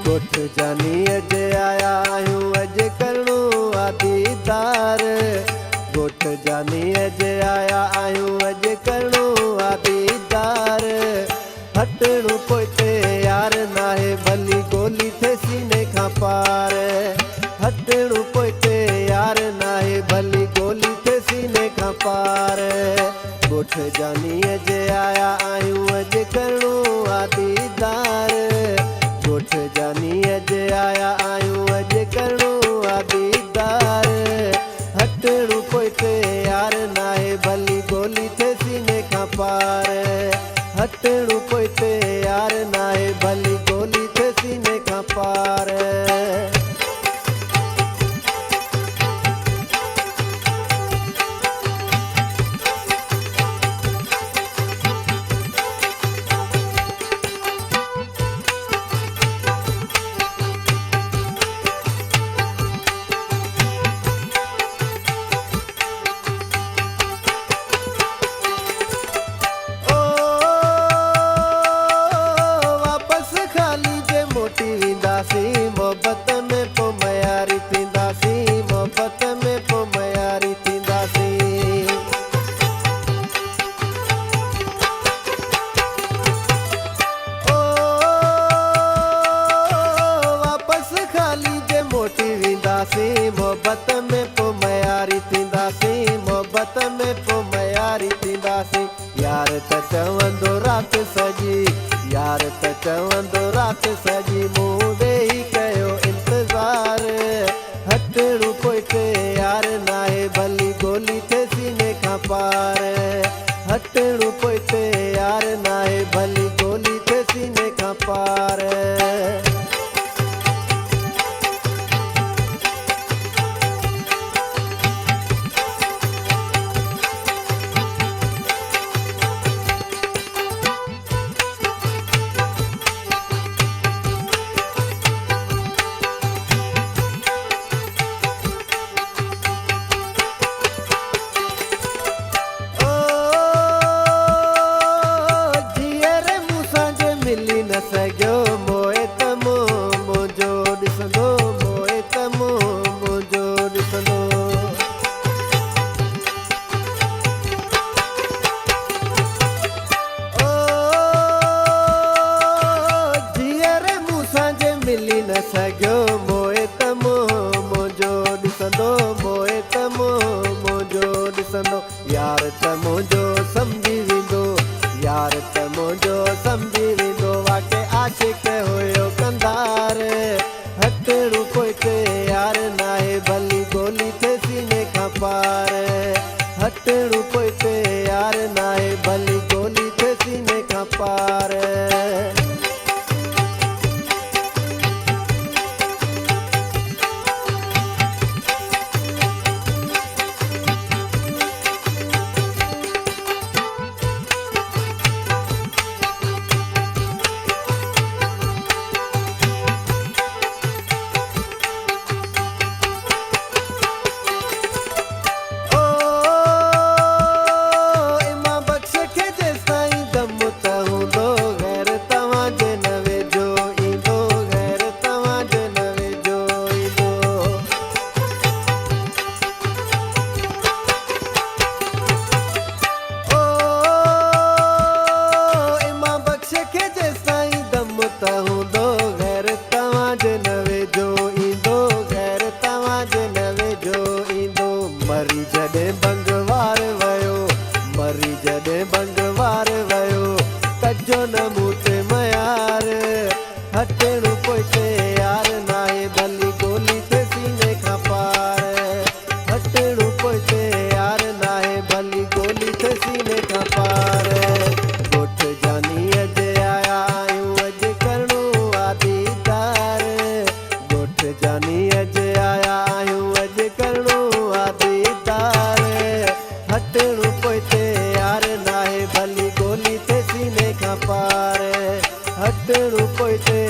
ॻोठ जानी अॼु आया आहियूं अॼु करणो आहे दीदार ॻोठ जानी अॼु आया आहियूं अॼु करणो आहे दीदार हटणो पोइते यार नाहे भली गोली थे सीने खां पार हटणो पोइते यार नाहे भली गोली थे सीने खां पार ॻोठ जानी अॼु आया आहियूं अॼु करणो आहे दीदार ॻोठ जानी अॼु आया आहियूं अॼु करणो आहे दीदार हटणो पोइते यार नाहे भली गोली थे सीने खां पार हटणो पोइते यार नाहे भली गोली थे सीने खां पार मोहब्बत में पो मयारी थींदासीं मोहब्बत में पो मयारी थींदासीं ओ वापसि खाली जे मोटी वेंदासीं मोहब्बत में पो मयारी थींदासीं मोहब्बत में पो मयारी थींदासीं यार त चवंदो राति सॼी यार त चवंदो राति सॼी मूं वेही कयो इंतज़ार हटणो पोइते यार नाहे भली गोली थे सीने खां पार हटणो पोइते यार नाहे भली गोली थे सीने खां पार मिली न सघियो मोए त मुंहिंजो ॾिसंदो मोए त मुंहिंजो ॾिसंदो ओ जीअर मूंसां जे मिली न सघियो मोए त मुंहिंजो ॾिसंदो मोए त मुंहिंजो ॾिसंदो यार त मुंहिंजो सम्झी वेंदो यार त मुंहिंजो सम्झी वेंदो वाके आशिक हुयो कंदार हटणो पोइते यार नाहे भली गोली थे सीने खां पार हटणो पोइते यार नाहे भली गोली थे सीने खां पार मरी जॾहिं बंगवार वयो मरी जॾहिं बंगवार वयो कजो न मूं ते मयार हटणो पोइते यार नाहे भली गोली थे सीने खां पार हटणो पोइते यार नाहे भली गोली थे सीने खां पार ॻोठ जानी अॼु आया आहियूं अॼु करणो आहे दीदार ॻोठ जानी अॼु आया आहियूं अॼु करणो आहे दीदार हटणो पोइते यार नाहे भली गोली थे सीने खां पार हटणो पोइते